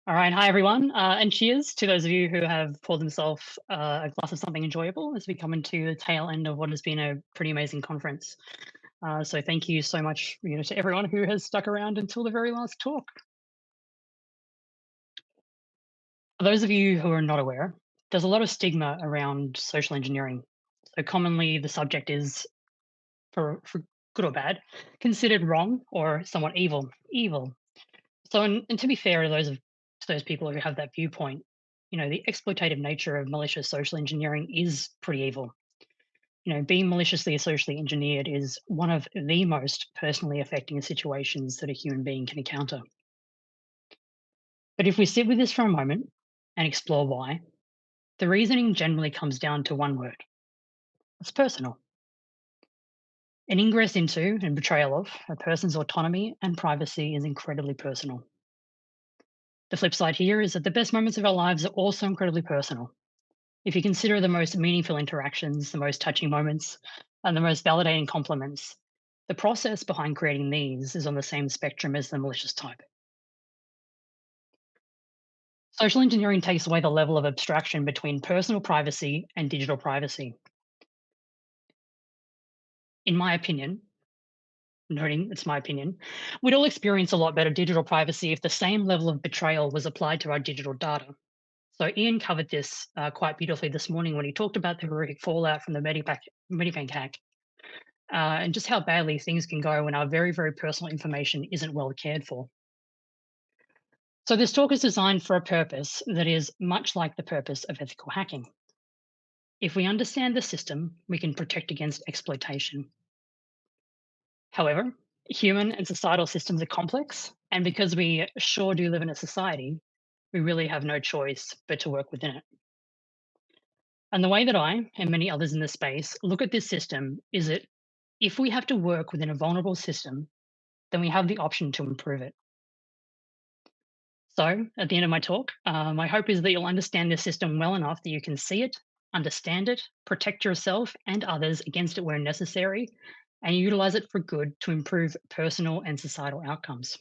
All right. Hi, everyone. And cheers to those of you who have poured themselves a glass of something enjoyable as we come into the tail end of what has been a pretty amazing conference. So thank you so much, to everyone who has stuck around until the very last talk. For those of you who are not aware, there's a lot of stigma around social engineering. So commonly the subject is, for good or bad, considered wrong or somewhat evil. Evil. So, and to be fair to those people who have that viewpoint, the exploitative nature of malicious social engineering is pretty evil. Being maliciously socially engineered is one of the most personally affecting situations that a human being can encounter. But if we sit with this for a moment and explore why, the reasoning generally comes down to one word: it's personal. An ingress into and betrayal of a person's autonomy and privacy is incredibly personal. The flip side here is that the best moments of our lives are also incredibly personal. If you consider the most meaningful interactions, the most touching moments, and the most validating compliments, the process behind creating these is on the same spectrum as the malicious type. Social engineering takes away the level of abstraction between personal privacy and digital privacy. In my opinion, noting it's my opinion, we'd all experience a lot better digital privacy if the same level of betrayal was applied to our digital data. So Ian covered this quite beautifully this morning when he talked about the horrific fallout from the Medibank hack, and just how badly things can go when our very, very personal information isn't well cared for. So this talk is designed for a purpose that is much like the purpose of ethical hacking. If we understand the system, we can protect against exploitation. However, human and societal systems are complex, and because we sure do live in a society, we really have no choice but to work within it. And the way that I and many others in the space look at this system is that if we have to work within a vulnerable system, then we have the option to improve it. So, at the end of my talk, my hope is that you'll understand this system well enough that you can see it, understand it, protect yourself and others against it where necessary, and utilize it for good to improve personal and societal outcomes.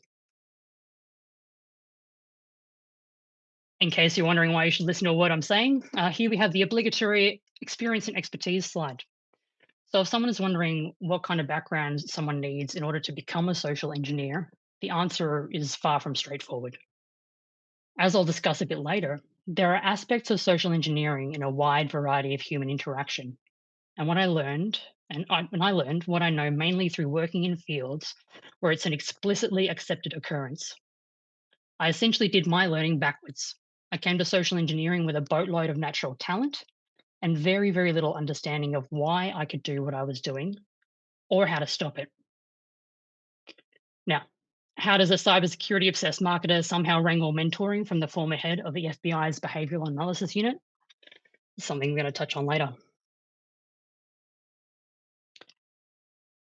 In case you're wondering why you should listen to what I'm saying, here we have the obligatory experience and expertise slide. So, if someone is wondering what kind of background someone needs in order to become a social engineer, the answer is far from straightforward. As I'll discuss a bit later, there are aspects of social engineering in a wide variety of human interaction. And what I learned, when I learned what I know mainly through working in fields where it's an explicitly accepted occurrence, I essentially did my learning backwards. I came to social engineering with a boatload of natural talent and very, very little understanding of why I could do what I was doing or how to stop it. Now, how does a cybersecurity obsessed marketer somehow wrangle mentoring from the former head of the FBI's behavioral analysis unit? Something we're going to touch on later.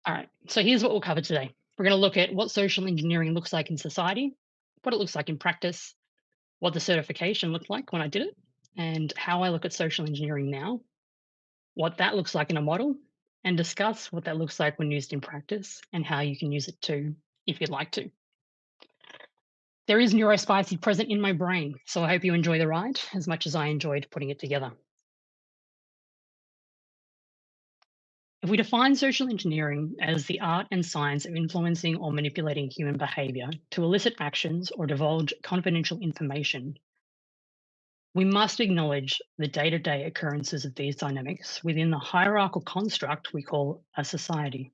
All right, so here's what we'll cover today. We're going to look at what social engineering looks like in society, what it looks like in practice, what the certification looked like when I did it, and how I look at social engineering now, what that looks like in a model, and discuss what that looks like when used in practice and how you can use it too if you'd like to. There is neurospicy present in my brain, so I hope you enjoy the ride as much as I enjoyed putting it together. If we define social engineering as the art and science of influencing or manipulating human behavior to elicit actions or divulge confidential information, we must acknowledge the day to day occurrences of these dynamics within the hierarchical construct we call a society.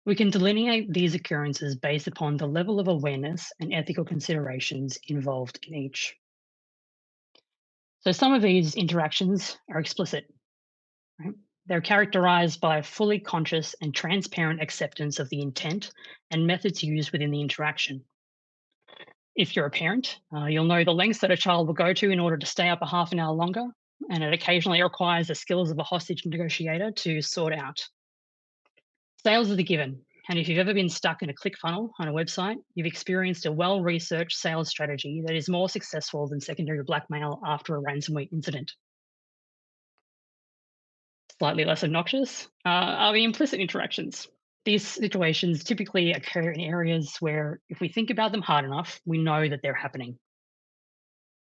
We can delineate these occurrences based upon the level of awareness and ethical considerations involved in each. So, some of these interactions are explicit. Right? They're characterized by fully conscious and transparent acceptance of the intent and methods used within the interaction. If you're a parent, you'll know the lengths that a child will go to in order to stay up a half an hour longer, and it occasionally requires the skills of a hostage negotiator to sort out. Sales is a given, and if you've ever been stuck in a click funnel on a website, you've experienced a well researched sales strategy that is more successful than secondary blackmail after a ransomware incident. Slightly less obnoxious are the implicit interactions. These situations typically occur in areas where, if we think about them hard enough, we know that they're happening.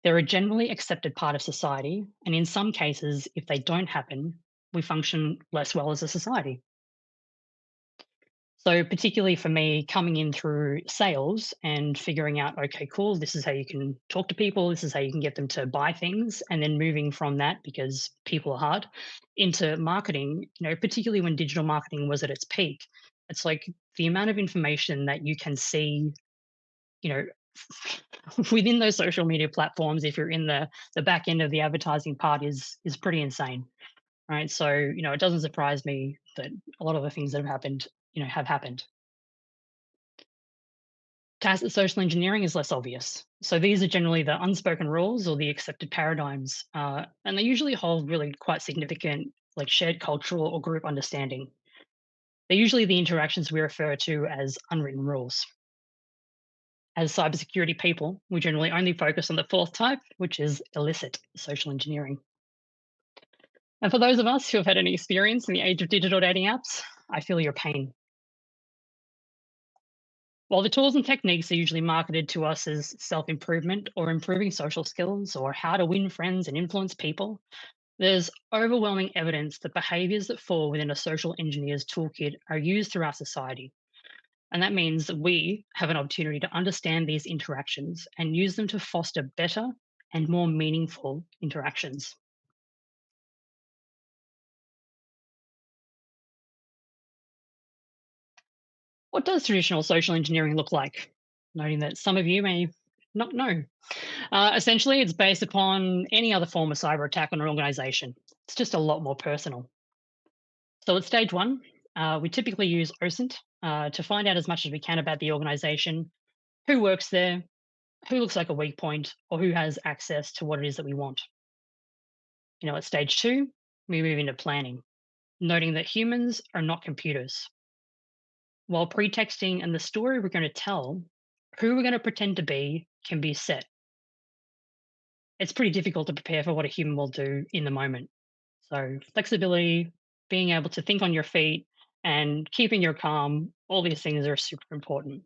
They're a generally accepted part of society, and in some cases, if they don't happen, we function less well as a society. So, particularly for me, coming in through sales and figuring out, okay, cool, this is how you can talk to people, this is how you can get them to buy things, and then moving from that because people are hard into marketing, particularly when digital marketing was at its peak. It's like the amount of information that you can see, you know, within those social media platforms, if you're in the back end of the advertising part, is pretty insane, right? So, it doesn't surprise me that a lot of the things that have happened, have happened. Tacit social engineering is less obvious. So these are generally the unspoken rules or the accepted paradigms, and they usually hold really quite significant, like shared cultural or group understanding. They're usually the interactions we refer to as unwritten rules. As cybersecurity people, we generally only focus on the fourth type, which is illicit social engineering. And for those of us who have had any experience in the age of digital dating apps, I feel your pain. While the tools and techniques are usually marketed to us as self improvement or improving social skills or how to win friends and influence people, there's overwhelming evidence that behaviors that fall within a social engineer's toolkit are used throughout society. And that means that we have an opportunity to understand these interactions and use them to foster better and more meaningful interactions. What does traditional social engineering look like? Noting that some of you may not know. Essentially, it's based upon any other form of cyber attack on an organization. It's just a lot more personal. So at stage one, we typically use OSINT to find out as much as we can about the organization, who works there, who looks like a weak point, or who has access to what it is that we want. At stage two, we move into planning, noting that humans are not computers. While pretexting and the story we're going to tell, who we're going to pretend to be, can be set. It's pretty difficult to prepare for what a human will do in the moment. So, flexibility, being able to think on your feet, and keeping your calm, all these things are super important.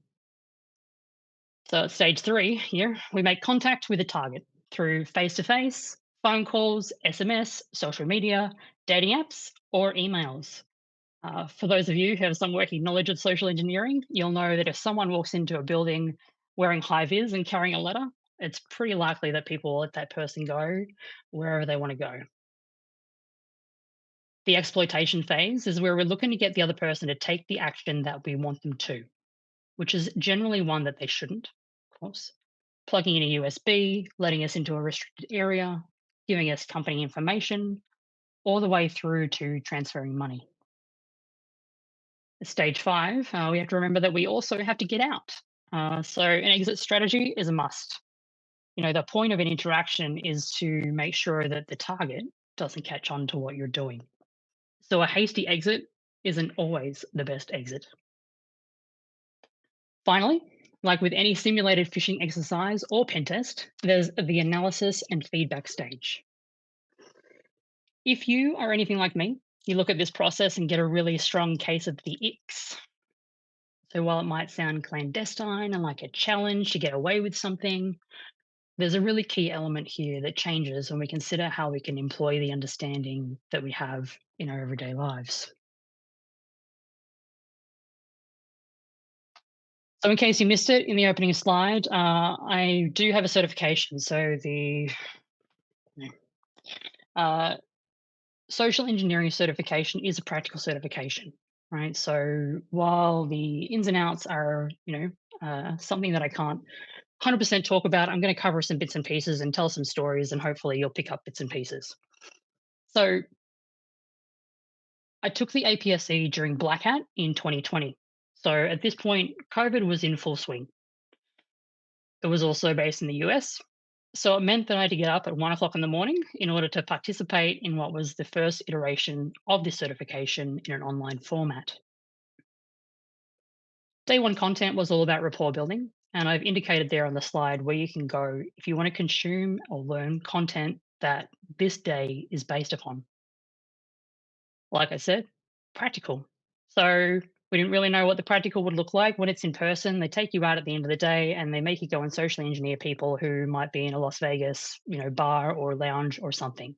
So, at stage three here, we make contact with a target through face to face, phone calls, SMS, social media, dating apps, or emails. For those of you who have some working knowledge of social engineering, you'll know that if someone walks into a building wearing high vis and carrying a letter, it's pretty likely that people will let that person go wherever they want to go. The exploitation phase is where we're looking to get the other person to take the action that we want them to, which is generally one that they shouldn't, of course. Plugging in a USB, letting us into a restricted area, giving us company information, all the way through to transferring money. Stage five, we have to remember that we also have to get out. So an exit strategy is a must. The point of an interaction is to make sure that the target doesn't catch on to what you're doing. So a hasty exit isn't always the best exit. Finally, like with any simulated phishing exercise or pen test, there's the analysis and feedback stage. If you are anything like me, you look at this process and get a really strong case of the icks. So while it might sound clandestine and like a challenge to get away with something, there's a really key element here that changes when we consider how we can employ the understanding that we have in our everyday lives. So, in case you missed it in the opening slide, I do have a certification. So, the uh, social engineering certification is a practical certification, right? So, while the ins and outs are, something that I can't 100% talk about, I'm going to cover some bits and pieces and tell some stories, and hopefully, you'll pick up bits and pieces. So, I took the APSC during Black Hat in 2020. So, at this point, COVID was in full swing. It was also based in the US. So it meant that I had to get up at 1 o'clock in the morning in order to participate in what was the first iteration of this certification in an online format. Day one content was all about rapport building, and I've indicated there on the slide where you can go if you want to consume or learn content that this day is based upon. Like I said, practical. So We didn't really know what the practical would look like when it's in person. They take you out at the end of the day and they make you go and socially engineer people who might be in a Las Vegas, bar or lounge or something.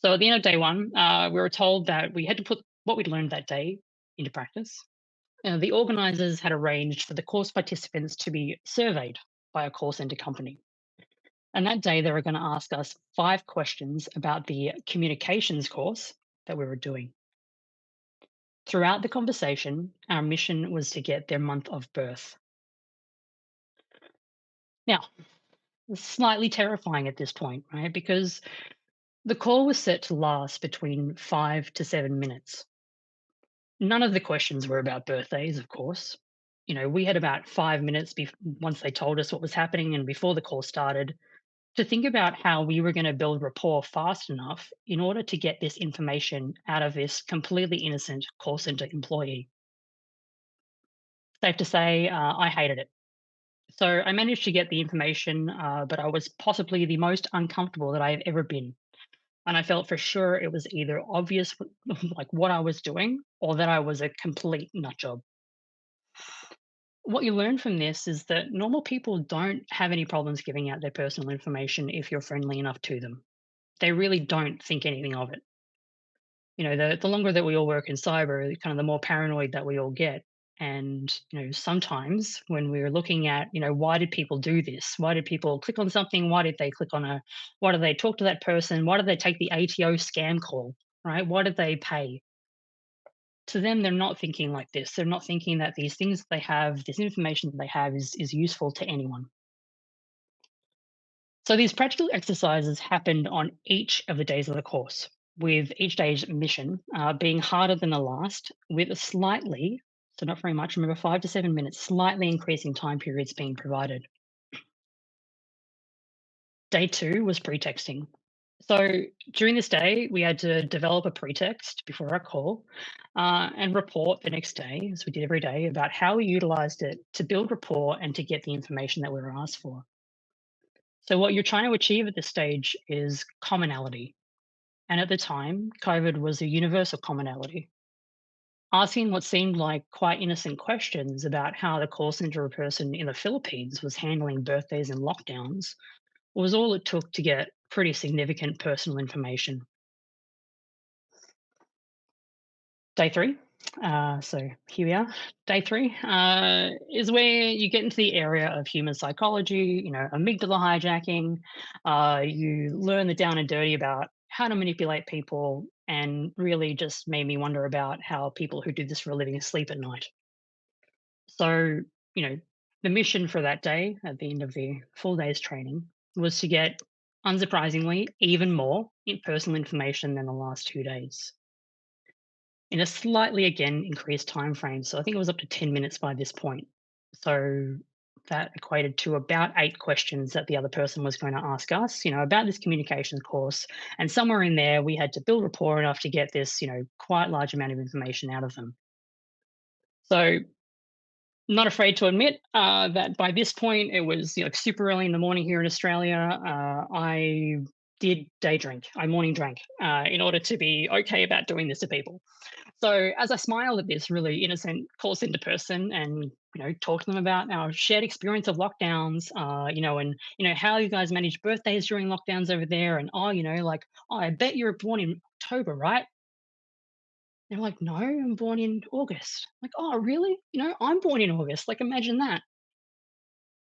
So at the end of day one, we were told that we had to put what we'd learned that day into practice. The organizers had arranged for the course participants to be surveyed by a call center company. And that day, they were going to ask us 5 questions about the communications course that we were doing. Throughout the conversation, our mission was to get their month of birth. Now, it's slightly terrifying at this point, right? Because the call was set to last between 5 to 7 minutes. None of the questions were about birthdays, of course. We had about 5 minutes once they told us what was happening and before the call started to think about how we were going to build rapport fast enough in order to get this information out of this completely innocent call center employee. Safe to say, I hated it. So I managed to get the information, but I was possibly the most uncomfortable that I have ever been. And I felt for sure it was either obvious, like what I was doing, or that I was a complete nut job. What you learn from this is that normal people don't have any problems giving out their personal information if you're friendly enough to them. They really don't think anything of it. The longer that we all work in cyber, kind of the more paranoid that we all get. And, sometimes when we're looking at, why did people do this? Why did people click on something? Why did they talk to that person? Why did they take the ATO scam call? Right? Why did they pay? To them, they're not thinking like this. They're not thinking that these things that they have, this information that they have is useful to anyone. So these practical exercises happened on each of the days of the course, with each day's mission being harder than the last, with a slightly, so not very much, remember 5 to 7 minutes, slightly increasing time periods being provided. Day two was pretexting. So during this day, we had to develop a pretext before our call and report the next day, as we did every day, about how we utilized it to build rapport and to get the information that we were asked for. So, what you're trying to achieve at this stage is commonality. And at the time, COVID was a universal commonality. Asking what seemed like quite innocent questions about how the call center person in the Philippines was handling birthdays and lockdowns was all it took to get pretty significant personal information. Day three. So here we are. Day three is where you get into the area of human psychology, amygdala hijacking. You learn the down and dirty about how to manipulate people, and really just made me wonder about how people who do this for a living sleep at night. So, you know, the mission for that day at the end of the full day's training was to get, unsurprisingly, even more personal information than the last 2 days in a slightly again increased time frame. So I think it was up to 10 minutes by this point. So that equated to about 8 questions that the other person was going to ask us, about this communications course. And somewhere in there, we had to build rapport enough to get this, quite large amount of information out of them. So not afraid to admit that by this point it was super early in the morning here in Australia. I did day drink. I morning drank in order to be okay about doing this to people. So as I smiled at this really innocent call center person and talked to them about our shared experience of lockdowns, and how you guys manage birthdays during lockdowns over there, and like, oh, I bet you were born in October, right? They're like, no, I'm born in August. Like, oh, really? I'm born in August. Like, imagine that.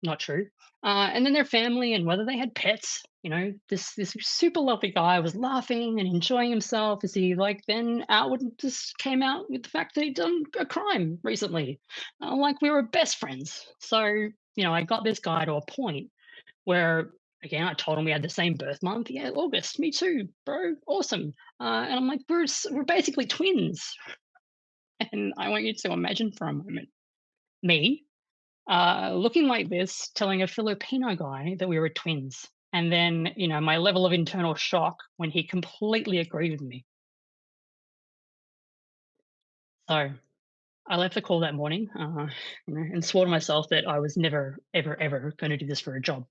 Not true. And then their family and whether they had pets. This super lovely guy was laughing and enjoying himself as he then outward just came out with the fact that he'd done a crime recently. Like we were best friends. So I got this guy to a point where again I told him we had the same birth month. Yeah, August. Me too, bro. Awesome. And I'm like, we're basically twins. And I want you to imagine for a moment me looking like this, telling a Filipino guy that we were twins. And then, my level of internal shock when he completely agreed with me. So I left the call that morning, and swore to myself that I was never, ever, ever going to do this for a job.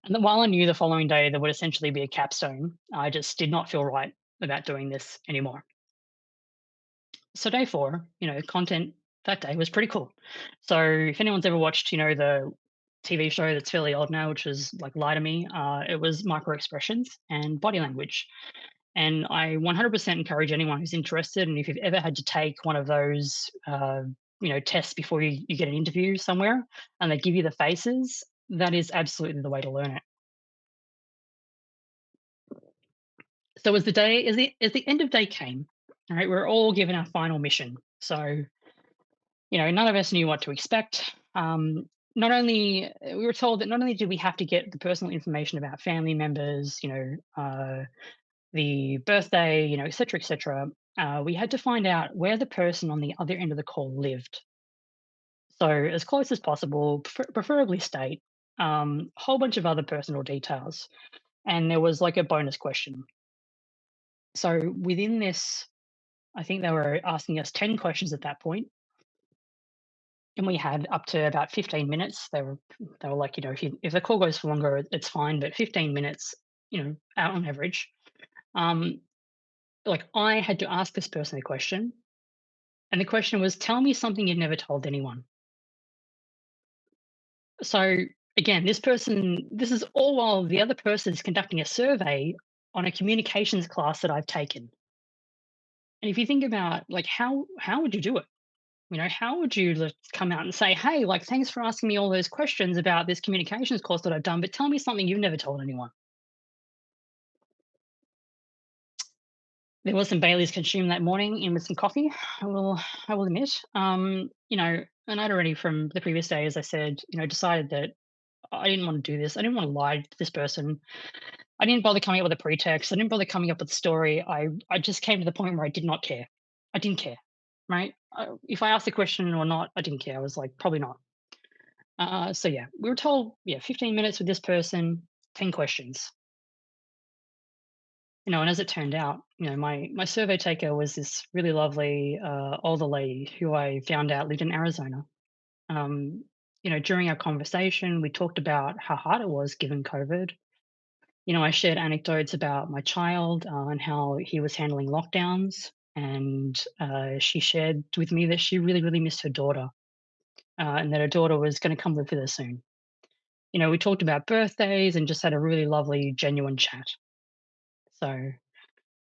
And then while I knew the following day there would essentially be a capstone, I just did not feel right about doing this anymore. So day 4, content that day was pretty cool. So if anyone's ever watched, the TV show that's fairly old now, which is like Lie to Me, it was micro expressions and body language. And I 100% encourage anyone who's interested, and if you've ever had to take one of those, tests before you get an interview somewhere, and they give you the faces, that is absolutely the way to learn it. So as the end of day came, all right, we're all given our final mission. So none of us knew what to expect. Not only we were told that not only did we have to get the personal information about family members, the birthday, et cetera, et cetera. We had to find out where the person on the other end of the call lived. So as close as possible, preferably state, a whole bunch of other personal details. And there was like a bonus question. So within this, I think they were asking us 10 questions at that point, and we had up to about 15 minutes. They were like, if the call goes for longer, it's fine, but 15 minutes, out on average. Um, like I had to ask this person a question, and the question was, tell me something you've never told anyone. So again, this is all while the other person is conducting a survey on a communications class that I've taken. And if you think about like how would you do it? How would you come out and say, hey, like, thanks for asking me all those questions about this communications course that I've done, but tell me something you've never told anyone. There was some Bailey's consumed that morning in with some coffee. I will admit. And I'd already from the previous day, as I said, decided that I didn't want to do this. I didn't want to lie to this person. I didn't bother coming up with a pretext. I didn't bother coming up with a story. I just came to the point where I did not care. I didn't care, right? If I asked the question or not, I didn't care. I was like, probably not. So yeah, we were told, yeah, 15 minutes with this person, 10 questions. And as it turned out, my survey taker was this really lovely older lady who I found out lived in Arizona. During our conversation, we talked about how hard it was given COVID. I shared anecdotes about my child and how he was handling lockdowns. And she shared with me that she really, really missed her daughter and that her daughter was going to come live with her soon. We talked about birthdays and just had a really lovely, genuine chat. So,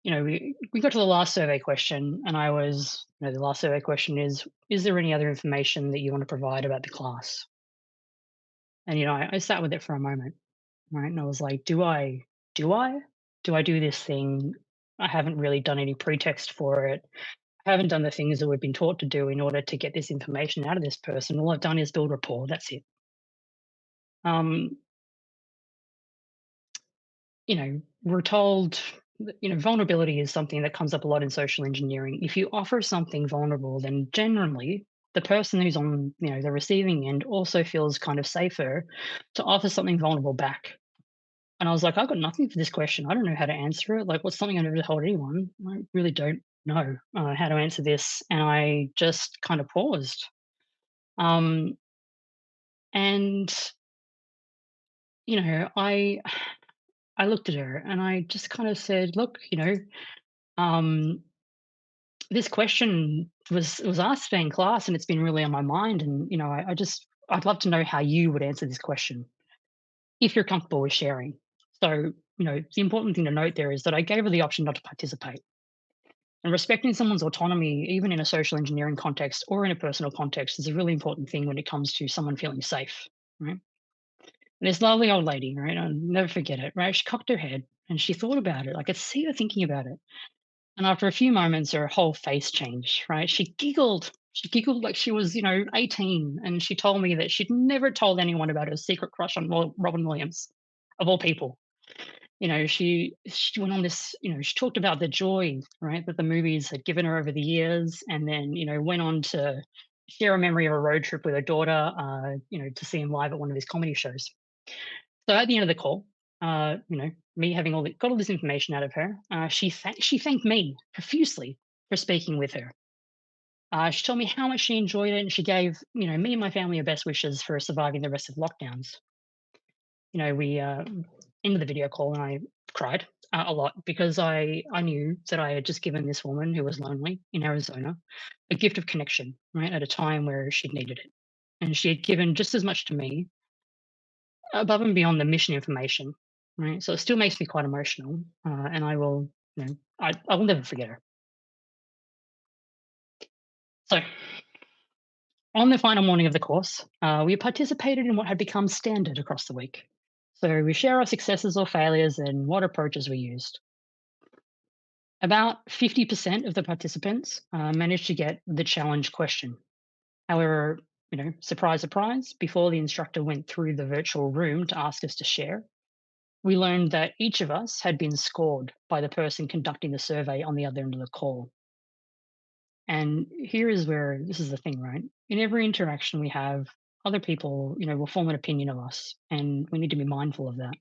we got to the last survey question, and the last survey question is there any other information that you want to provide about the class? And, I sat with it for a moment, right? And I was like, do I, do I do this thing? I haven't really done any pretext for it. I haven't done the things that we've been taught to do in order to get this information out of this person. All I've done is build rapport. That's it. Um, we're told that, vulnerability is something that comes up a lot in social engineering. If you offer something vulnerable, then generally the person who's on, the receiving end also feels kind of safer to offer something vulnerable back. And I was like, I've got nothing for this question. I don't know how to answer it. Like, what's something I've never told anyone? I really don't know how to answer this. And I just kind of paused. Um, and, I looked at her and I just kind of said, look, um, this question was asked today in class, and it's been really on my mind. And I'd love to know how you would answer this question if you're comfortable with sharing. So the important thing to note there is that I gave her the option not to participate. And respecting someone's autonomy, even in a social engineering context or in a personal context, is a really important thing when it comes to someone feeling safe, right? And this lovely old lady, right? I'll never forget it, right? She cocked her head and she thought about it. I could see her thinking about it. And after a few moments, her whole face changed, right? She giggled. She giggled like she was, 18. And she told me that she'd never told anyone about her secret crush on Robin Williams, of all people. She went on this, she talked about the joy, right, that the movies had given her over the years. And then, went on to share a memory of a road trip with her daughter, to see him live at one of his comedy shows. So at the end of the call, me having got all this information out of her, she thanked me profusely for speaking with her. She told me how much she enjoyed it, and she gave me and my family her best wishes for surviving the rest of lockdowns. We ended the video call, and I cried. A lot because I knew that I had just given this woman who was lonely in Arizona a gift of connection, right, at a time where she needed it. And she had given just as much to me above and beyond the mission information, right? So it still makes me quite emotional, and I will, I will never forget her. So on the final morning of the course, we participated in what had become standard across the week. So we share our successes or failures and what approaches we used. About 50% of the participants managed to get the challenge question. However, surprise, surprise, before the instructor went through the virtual room to ask us to share, we learned that each of us had been scored by the person conducting the survey on the other end of the call. And here is where this is the thing, right? In every interaction we have, other people, will form an opinion of us, and we need to be mindful of that.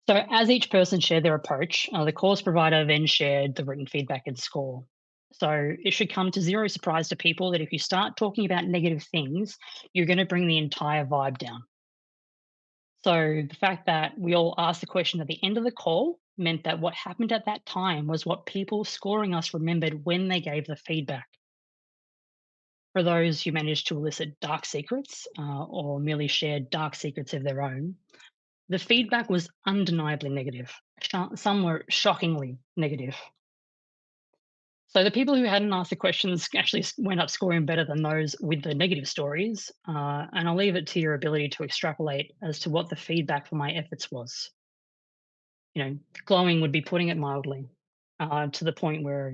So, as each person shared their approach, the course provider then shared the written feedback and score. So, it should come to zero surprise to people that if you start talking about negative things, you're going to bring the entire vibe down. So, the fact that we all asked the question at the end of the call meant that what happened at that time was what people scoring us remembered when they gave the feedback. For those who managed to elicit dark secrets or merely shared dark secrets of their own, the feedback was undeniably negative. Some were shockingly negative. So the people who hadn't asked the questions actually went up scoring better than those with the negative stories. And I'll leave it to your ability to extrapolate as to what the feedback for my efforts was. Glowing would be putting it mildly, to the point where,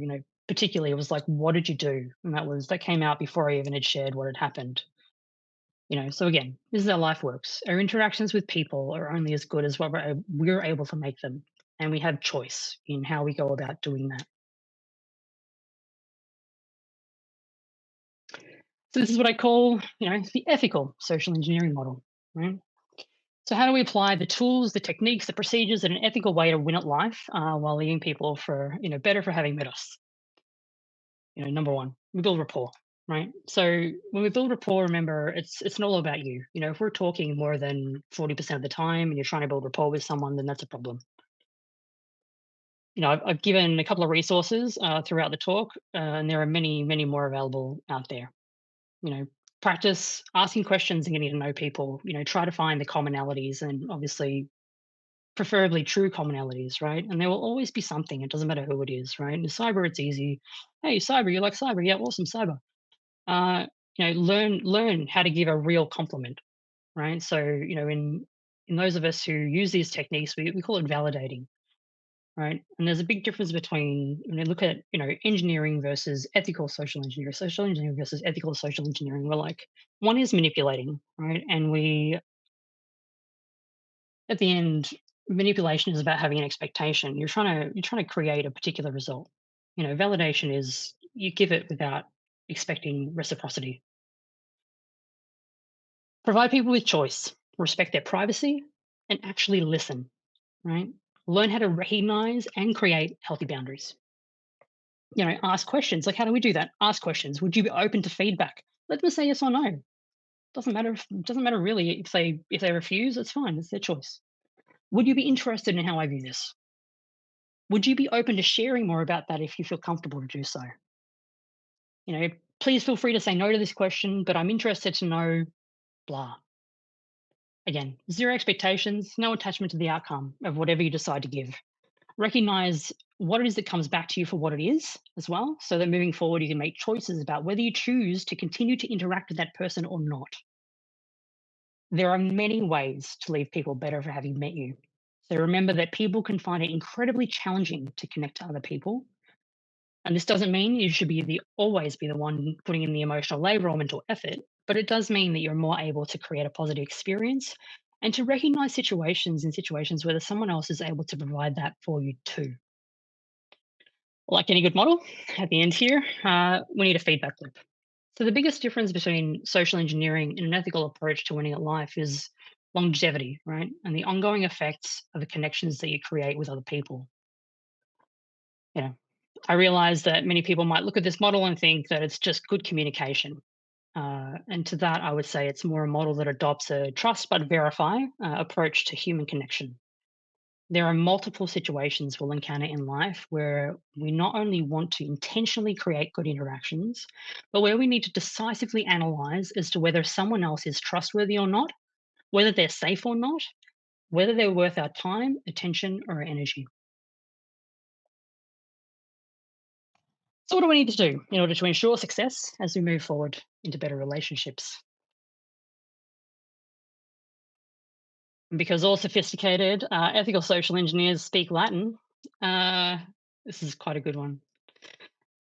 particularly it was like, what did you do? And that came out before I even had shared what had happened. So again, this is how life works. Our interactions with people are only as good as what we're able to make them. And we have choice in how we go about doing that. So this is what I call, the ethical social engineering model, right? So how do we apply the tools, the techniques, the procedures in an ethical way to win at life while leaving people for, better for having met us? Number one, we build rapport, right? So when we build rapport, remember it's not all about you. If we're talking more than 40% of the time and you're trying to build rapport with someone, then that's a problem. I've given a couple of resources throughout the talk, and there are many, many more available out there. You know, practice asking questions and getting to know people. Try to find the commonalities and obviously, preferably true commonalities, right? And there will always be something. It doesn't matter who it is, right? In cyber, it's easy. Hey, cyber, you like cyber? Yeah, awesome, cyber. Learn how to give a real compliment, right? So, in those of us who use these techniques, we call it validating, right? And there's a big difference between when you look at engineering versus ethical social engineering versus ethical social engineering. We're like one is manipulating, right? And we at the end manipulation is about having an expectation. You're trying to create a particular result. Validation is you give it without expecting reciprocity. Provide people with choice, respect their privacy, and actually listen, right? Learn how to recognize and create healthy boundaries. Ask questions. Like, how do we do that? Ask questions. Would you be open to feedback? Let them say yes or no. Doesn't matter really if they refuse. It's fine. It's their choice. Would you be interested in how I view this? Would you be open to sharing more about that if you feel comfortable to do so? You know, please feel free to say no to this question, but I'm interested to know blah. Again, zero expectations, no attachment to the outcome of whatever you decide to give. Recognize what it is that comes back to you for what it is as well, so that moving forward, you can make choices about whether you choose to continue to interact with that person or not. There are many ways to leave people better for having met you. So remember that people can find it incredibly challenging to connect to other people. And this doesn't mean you should always be the one putting in the emotional labor or mental effort, but it does mean that you're more able to create a positive experience and to recognize situations where someone else is able to provide that for you too. Like any good model, at the end here, we need a feedback loop. So the biggest difference between social engineering and an ethical approach to winning at life is longevity, right? And the ongoing effects of the connections that you create with other people. You know, I realize that many people might look at this model and think that it's just good communication. And to that, I would say it's more a model that adopts a trust but verify approach to human connection. There are multiple situations we'll encounter in life where we not only want to intentionally create good interactions, but where we need to decisively analyze as to whether someone else is trustworthy or not, whether they're safe or not, whether they're worth our time, attention, or energy. So, what do we need to do in order to ensure success as we move forward into better relationships? Because all sophisticated ethical social engineers speak Latin, uh, this is quite a good one.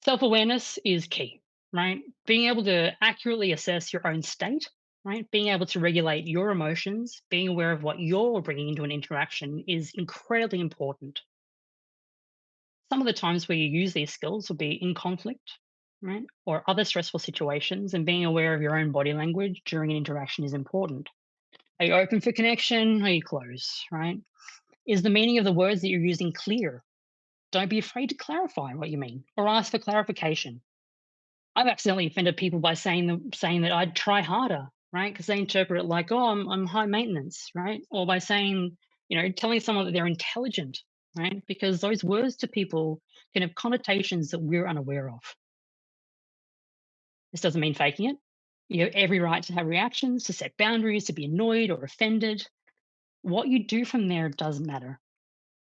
Self awareness is key, right? Being able to accurately assess your own state, right? Being able to regulate your emotions, being aware of what you're bringing into an interaction is incredibly important. Some of the times where you use these skills will be in conflict, right? Or other stressful situations, and being aware of your own body language during an interaction is important. Are you open for connection? Are you closed, right? Is the meaning of the words that you're using clear? Don't be afraid to clarify what you mean or ask for clarification. I've accidentally offended people by saying that I'd try harder, right? Because they interpret it like, oh, I'm high maintenance, right? Or by saying, telling someone that they're intelligent, right? Because those words to people can have connotations that we're unaware of. This doesn't mean faking it. You have every right to have reactions, to set boundaries, to be annoyed or offended. What you do from there doesn't matter.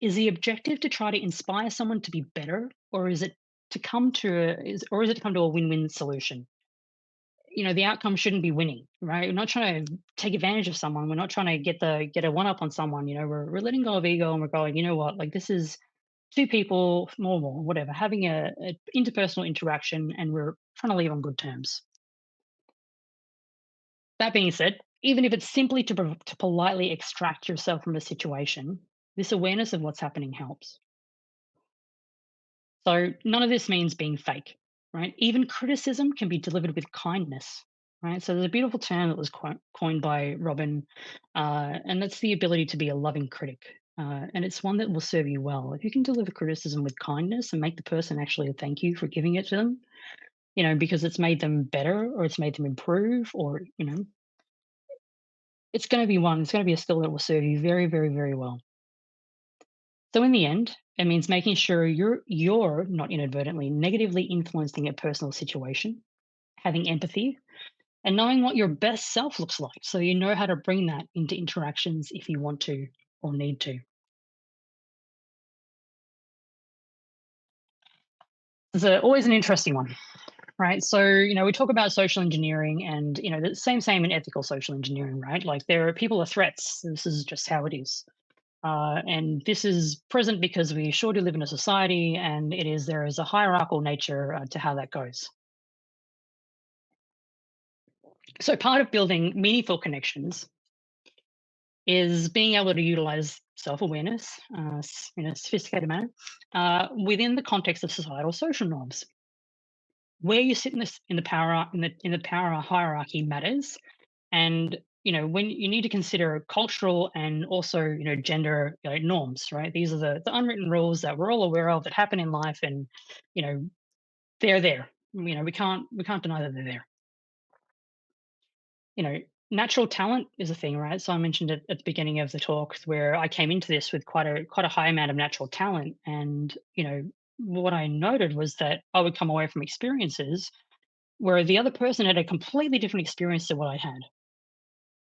Is the objective to try to inspire someone to be better, or is it to come to a win-win solution? The outcome shouldn't be winning, right? We're not trying to take advantage of someone. We're not trying to get a one up on someone. We're letting go of ego and we're going, you know what? Like this is two people, more, whatever, having a interpersonal interaction, and we're trying to leave on good terms. That being said, even if it's simply to politely extract yourself from a situation, this awareness of what's happening helps. So none of this means being fake, right? Even criticism can be delivered with kindness, right? So there's a beautiful term that was coined by Robin, and that's the ability to be a loving critic. And it's one that will serve you well. If you can deliver criticism with kindness and make the person actually thank you for giving it to them, because it's made them better or it's made them improve, or, it's going to be a skill that will serve you very, very, very well. So in the end, it means making sure you're not inadvertently negatively influencing a personal situation, having empathy, and knowing what your best self looks like so you know how to bring that into interactions if you want to or need to. It's always an interesting one, right? So, we talk about social engineering and, the same in ethical social engineering, right? Like people are threats. This is just how it is. And this is present because we sure do live in a society, and there is a hierarchical nature to how that goes. So part of building meaningful connections is being able to utilize self-awareness in a sophisticated manner within the context of societal social norms. Where you sit in the power hierarchy matters, and when you need to consider cultural and also gender norms. Right, these are the unwritten rules that we're all aware of that happen in life, and you know they're there. We can't deny that they're there. you know, Natural talent is a thing, right? So I mentioned it at the beginning of the talk where I came into this with quite a high amount of natural talent, and what I noted was that I would come away from experiences where the other person had a completely different experience to what I had.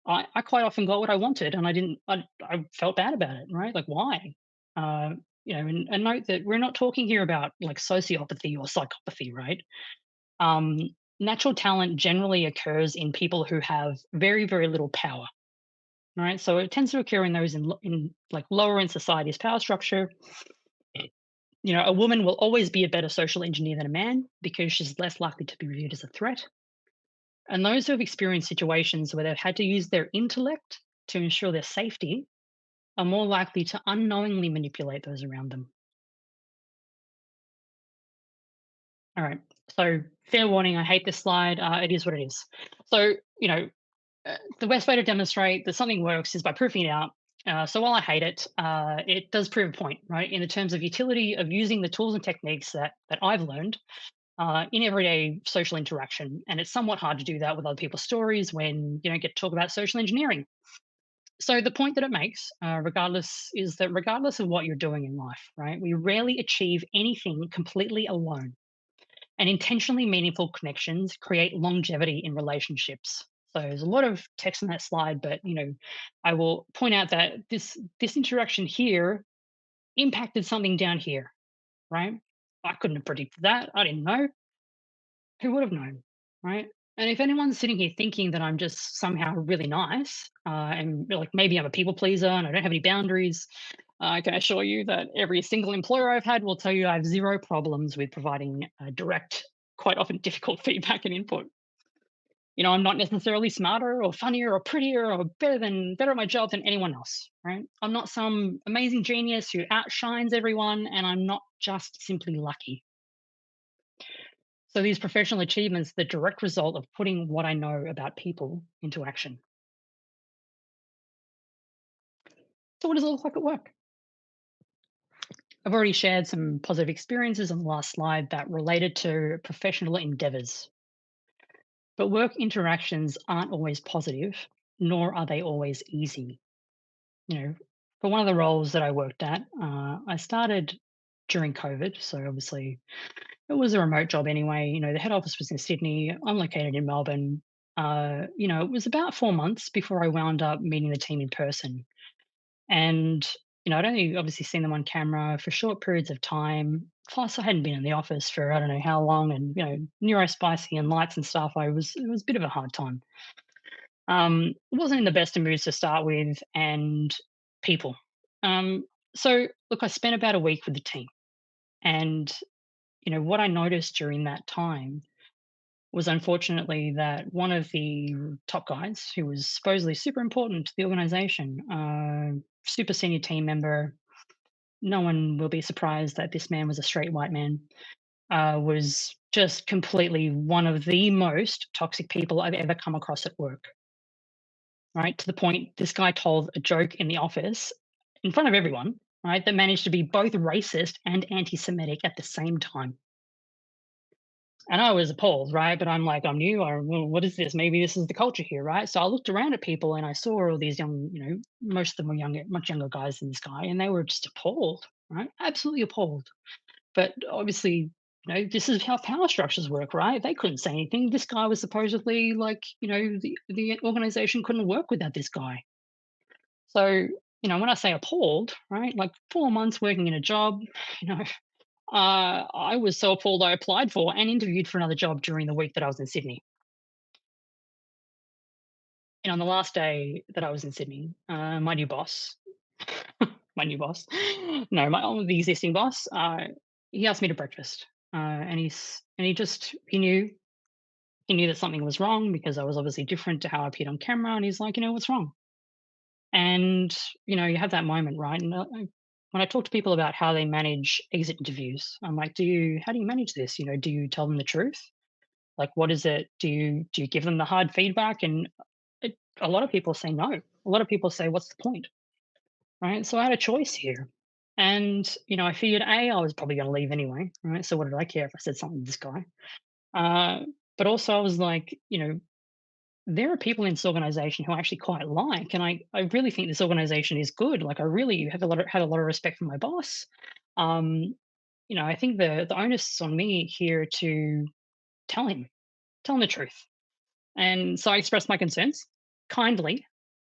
I quite often got what I wanted, and I didn't. I felt bad about it, right? Like why? Uh, and note that we're not talking here about like sociopathy or psychopathy, right? Um, Natural talent generally occurs in people who have very, very little power, right? So it tends to occur in those in like lower in society's power structure. A woman will always be a better social engineer than a man because she's less likely to be viewed as a threat. And those who have experienced situations where they've had to use their intellect to ensure their safety are more likely to unknowingly manipulate those around them. All right. So fair warning, I hate this slide. It is what it is. So, the best way to demonstrate that something works is by proving it out. So while I hate it, it does prove a point, right? In the terms of utility of using the tools and techniques that I've learned in everyday social interaction, and it's somewhat hard to do that with other people's stories when you don't get to talk about social engineering. So the point that it makes, regardless, is that regardless of what you're doing in life, right, we rarely achieve anything completely alone. And intentionally meaningful connections create longevity in relationships. So there's a lot of text on that slide, but I will point out that this interaction here impacted something down here, right? I couldn't have predicted that. I didn't know. Who would have known, right? And if anyone's sitting here thinking that I'm just somehow really nice, and like maybe I'm a people pleaser and I don't have any boundaries, I can assure you that every single employer I've had will tell you I have zero problems with providing direct, quite often difficult feedback and input. I'm not necessarily smarter or funnier or prettier or better at my job than anyone else, right? I'm not some amazing genius who outshines everyone, and I'm not just simply lucky. So these professional achievements, the direct result of putting what I know about people into action. So what does it look like at work? I've already shared some positive experiences on the last slide that related to professional endeavors. But work interactions aren't always positive, nor are they always easy. You know, for one of the roles that I worked at, I started during COVID. So obviously it was a remote job anyway. The head office was in Sydney. I'm located in Melbourne. It was about 4 months before I wound up meeting the team in person. And, I'd only obviously seen them on camera for short periods of time. Plus, I hadn't been in the office for I don't know how long, and neurospicy and lights and stuff. It was a bit of a hard time. Wasn't in the best of moods to start with, and people. So look, I spent about a week with the team, and what I noticed during that time was unfortunately that one of the top guys, who was supposedly super important to the organization, super senior team member, no one will be surprised that this man was a straight white man, was just completely one of the most toxic people I've ever come across at work. Right, to the point this guy told a joke in the office in front of everyone, right, that managed to be both racist and anti-Semitic at the same time. And I was appalled, right? But I'm like, I'm new. Well, what is this? Maybe this is the culture here, right? So I looked around at people and I saw all these young, most of them were younger, much younger guys than this guy, and they were just appalled, right? Absolutely appalled. But obviously, this is how power structures work, right? They couldn't say anything. This guy was supposedly like, the organization couldn't work without this guy. So, when I say appalled, right, like 4 months working in a job, you know, I was so appalled I applied for and interviewed for another job during the week that I was in Sydney. And on the last day that I was in Sydney, my new boss, my new boss, no, the existing boss, he asked me to breakfast, and he knew that something was wrong because I was obviously different to how I appeared on camera, and he's like, what's wrong? And you have that moment, right? And when I talk to people about how they manage exit interviews, I'm like, how do you manage this? Do you tell them the truth? Like, what is it? Do you give them the hard feedback? And a lot of people say no. A lot of people say, what's the point? Right. So I had a choice here. And, I figured I was probably going to leave anyway. Right. So what did I care if I said something to this guy? Uh, but also I was like, there are people in this organization who I actually quite like, and I really think this organization is good. Like, I really have had a lot of respect for my boss. Um, I think the onus is on me here to tell him, tell him the truth. And so I expressed my concerns kindly,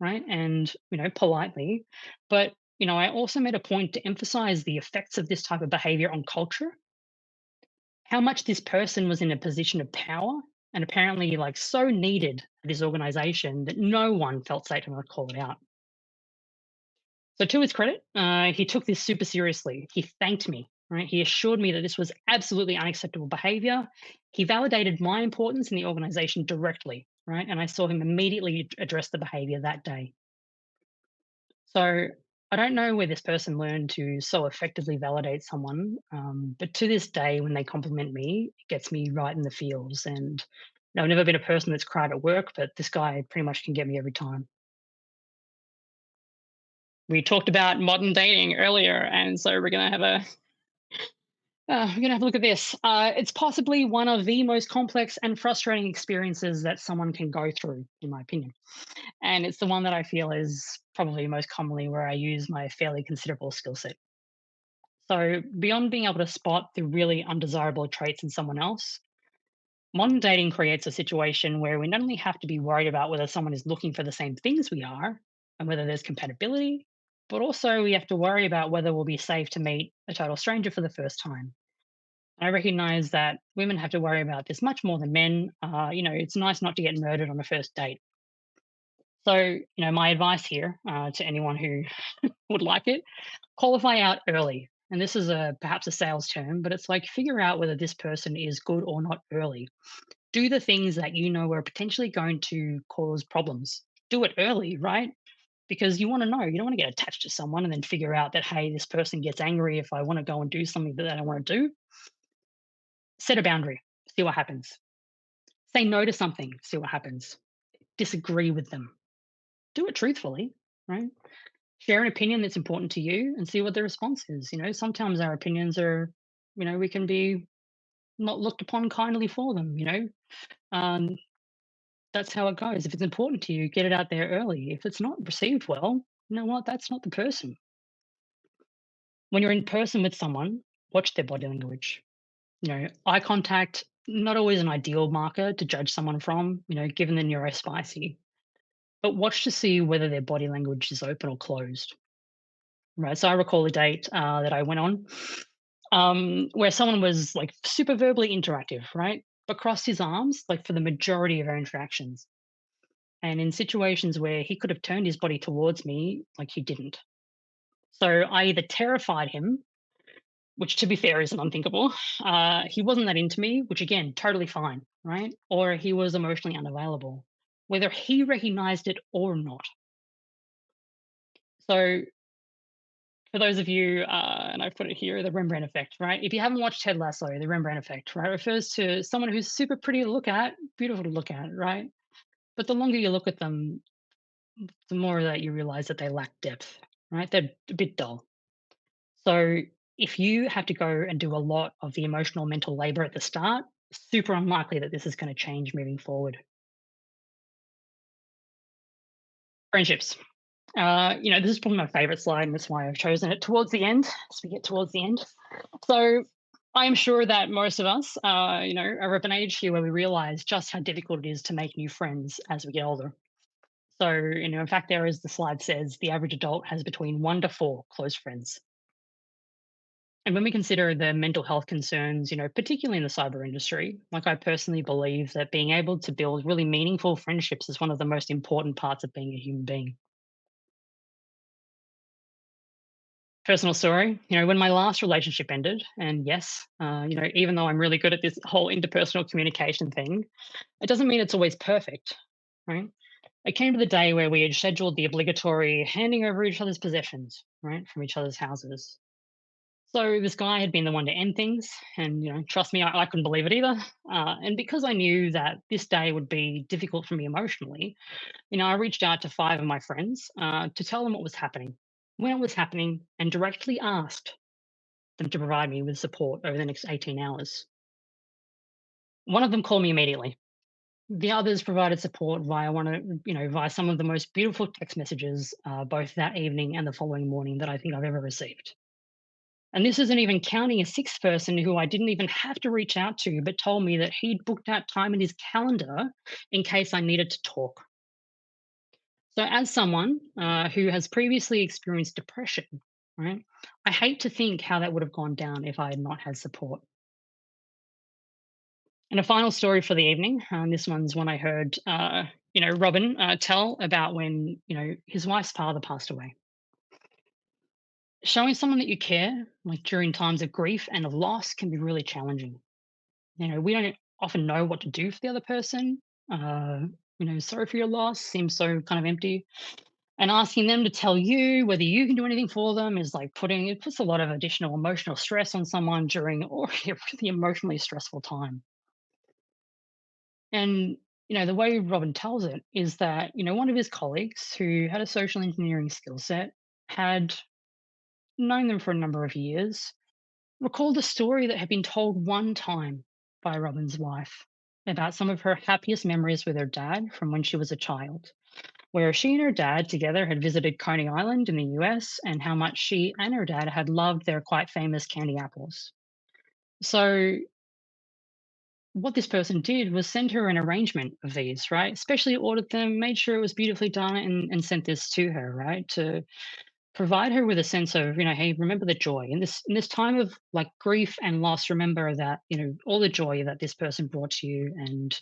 right, and politely, but I also made a point to emphasize the effects of this type of behavior on culture, how much this person was in a position of power and apparently like so needed at this organization that no one felt safe enough to call it out. So to his credit, he took this super seriously. He thanked me, right? He assured me that this was absolutely unacceptable behavior. He validated my importance in the organization directly, right? And I saw him immediately address the behavior that day. So I don't know where this person learned to so effectively validate someone, but to this day, when they compliment me, it gets me right in the feels. And I've never been a person that's cried at work, but this guy pretty much can get me every time. We talked about modern dating earlier, and so we're gonna have a We're going to have a look at this. It's possibly one of the most complex and frustrating experiences that someone can go through, in my opinion. And it's the one that I feel is probably most commonly where I use my fairly considerable skill set. So, beyond being able to spot the really undesirable traits in someone else, modern dating creates a situation where we not only have to be worried about whether someone is looking for the same things we are and whether there's compatibility, but also we have to worry about whether we'll be safe to meet a total stranger for the first time. I recognize that women have to worry about this much more than men. It's nice not to get murdered on a first date. So, my advice here to anyone who would like it, qualify out early. And this is perhaps a sales term, but it's like figure out whether this person is good or not early. Do the things that you know are potentially going to cause problems. Do it early, right? Because you want to know. You don't want to get attached to someone and then figure out that, hey, this person gets angry if I want to go and do something that I don't want to do. Set a boundary, see what happens. Say no to something, see what happens. Disagree with them. Do it truthfully, right? Share an opinion that's important to you and see what the response is. Sometimes our opinions are, we can be not looked upon kindly for them. Um, that's how it goes. If it's important to you, get it out there early. If it's not received well, you know what? That's not the person. When you're in person with someone, watch their body language. Eye contact, not always an ideal marker to judge someone from, given the neurospicy, but watch to see whether their body language is open or closed. Right. So I recall a date that I went on where someone was like super verbally interactive, right? But crossed his arms like for the majority of our interactions. And in situations where he could have turned his body towards me, like he didn't. So I either terrified him, which to be fair is unthinkable. He wasn't that into me, which again, totally fine, right? Or he was emotionally unavailable, whether he recognized it or not. So for those of you, and I've put it here, the Rembrandt effect, right? If you haven't watched Ted Lasso, the Rembrandt effect, right, refers to someone who's super pretty to look at, beautiful to look at, right? But the longer you look at them, the more that you realize that they lack depth, right? They're a bit dull. So if you have to go and do a lot of the emotional mental labor at the start, super unlikely that this is going to change moving forward. Friendships. This is probably my favorite slide, and that's why I've chosen it towards the end, as we get towards the end. So I'm sure that most of us, are of an age here where we realize just how difficult it is to make new friends as we get older. So, in fact, there, as the slide says, the average adult has between 1 to 4 close friends. And when we consider the mental health concerns, particularly in the cyber industry, like I personally believe that being able to build really meaningful friendships is one of the most important parts of being a human being. Personal story, when my last relationship ended, and yes, even though I'm really good at this whole interpersonal communication thing, it doesn't mean it's always perfect, right? It came to the day where we had scheduled the obligatory handing over each other's possessions, right, from each other's houses. So this guy had been the one to end things, and trust me, I couldn't believe it either. And because I knew that this day would be difficult for me emotionally, I reached out to 5 of my friends to tell them what was happening, when it was happening, and directly asked them to provide me with support over the next 18 hours. One of them called me immediately. The others provided support via some of the most beautiful text messages, both that evening and the following morning that I think I've ever received. And this isn't even counting a sixth person who I didn't even have to reach out to, but told me that he'd booked out time in his calendar in case I needed to talk. So, as someone who has previously experienced depression, right, I hate to think how that would have gone down if I had not had support. And a final story for the evening. This one's one I heard, Robin tell about when, his wife's father passed away. Showing someone that you care, like during times of grief and of loss, can be really challenging. We don't often know what to do for the other person. Sorry for your loss seems so kind of empty. And asking them to tell you whether you can do anything for them is like it puts a lot of additional emotional stress on someone during already a really emotionally stressful time. And, the way Robin tells it is that, one of his colleagues who had a social engineering skill set had known them for a number of years, recalled a story that had been told one time by Robin's wife about some of her happiest memories with her dad from when she was a child, where she and her dad together had visited Coney Island in the US and how much she and her dad had loved their quite famous candy apples. So, what this person did was send her an arrangement of these, right? Specially ordered them, made sure it was beautifully done, and sent this to her, right? To provide her with a sense of, hey, remember the joy in this time of like grief and loss. Remember that, all the joy that this person brought to you, and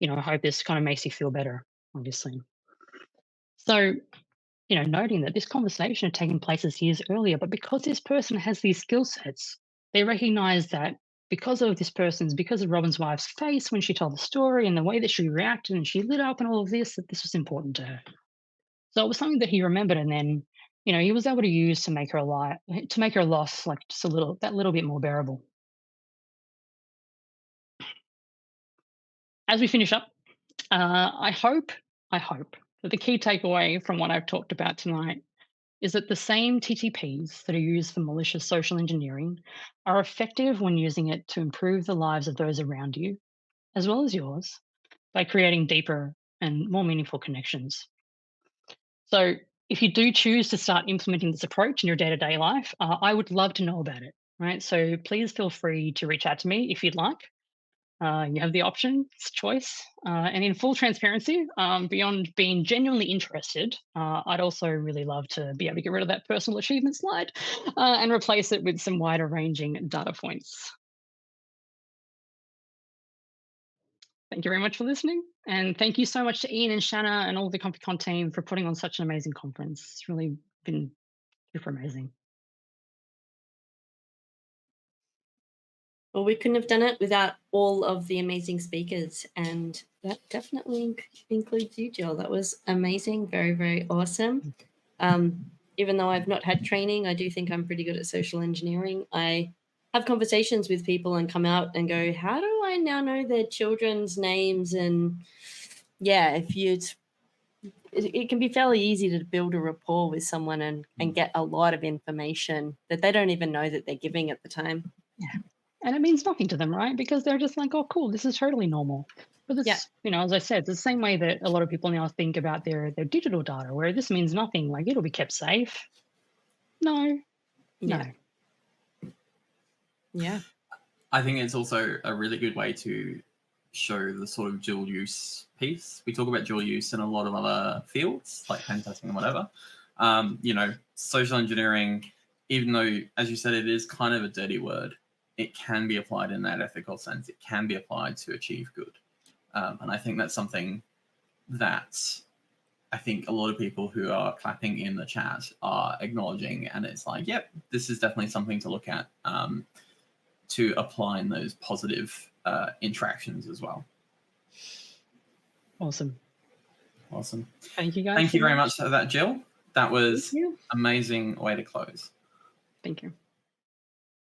I hope this kind of makes you feel better, obviously. So, noting that this conversation had taken place as years earlier, but because this person has these skill sets, they recognize that because of Robin's wife's face when she told the story and the way that she reacted and she lit up and all of this, that this was important to her. So it was something that he remembered, and then, he was able to use to make her loss like just that little bit more bearable. As we finish up, I hope that the key takeaway from what I've talked about tonight is that the same TTPs that are used for malicious social engineering are effective when using it to improve the lives of those around you, as well as yours, by creating deeper and more meaningful connections. So, if you do choose to start implementing this approach in your day to day life, I would love to know about it. Right. So, please feel free to reach out to me if you'd like. You have the option, it's choice. And in full transparency, beyond being genuinely interested, I'd also really love to be able to get rid of that personal achievement slide and replace it with some wider ranging data points. Thank you very much for listening. And thank you so much to Ian and Shanna and all the ComfyCon team for putting on such an amazing conference. It's really been super amazing. Well, we couldn't have done it without all of the amazing speakers, and that definitely includes you, Jill. That was amazing, very, very awesome. Even though I've not had training, I do think I'm pretty good at social engineering. I have conversations with people and come out and go, how do I now know their children's names? And yeah, it can be fairly easy to build a rapport with someone and get a lot of information that they don't even know that they're giving at the time. Yeah. And it means nothing to them, right? Because they're just like, oh, cool, this is totally normal. But Yeah. it's, as I said, it's the same way that a lot of people now think about their digital data, where this means nothing, like it'll be kept safe. No, no. Yeah. I think it's also a really good way to show the sort of dual use piece. We talk about dual use in a lot of other fields, like pen testing and whatever. Social engineering, even though, as you said, it is kind of a dirty word, it can be applied in that ethical sense. It can be applied to achieve good. And I think that's something that I think a lot of people who are clapping in the chat are acknowledging. And it's like, yep, this is definitely something to look at to apply in those positive interactions as well. Awesome. Thank you, guys. Thank you very much for that, Jill. That was amazing way to close. Thank you.